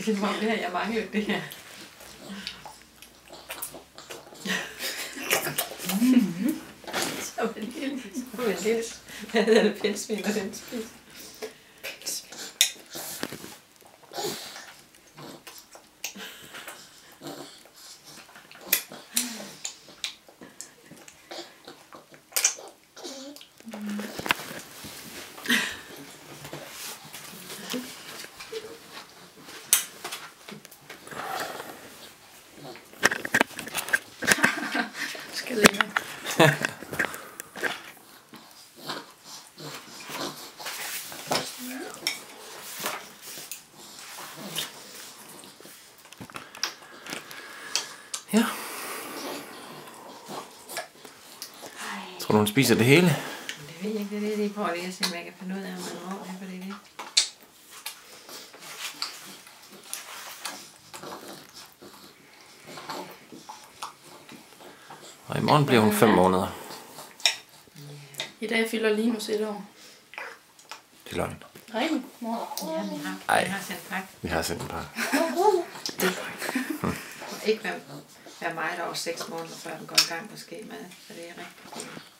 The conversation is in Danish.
Det er som om det her, jeg manglede det her. Så var det lille, hvad hedder det, pindsvin, og den spiser. Skal længere. Ja. Tror du, hun spiser det hele? Det ved jeg ikke, det er det, de prøver lige at se, om jeg kan finde ud af, om man når det, for det er det. Og i morgen bliver hun 5 måneder. I dag fylder Linus 1 år. Det er løgn. Nej, mor. Ja, vi har sendt pakke. Vi har sendt en par. Ikke være meget over 6 måneder, før den går i gang på skemaet, så det er rigtig fint.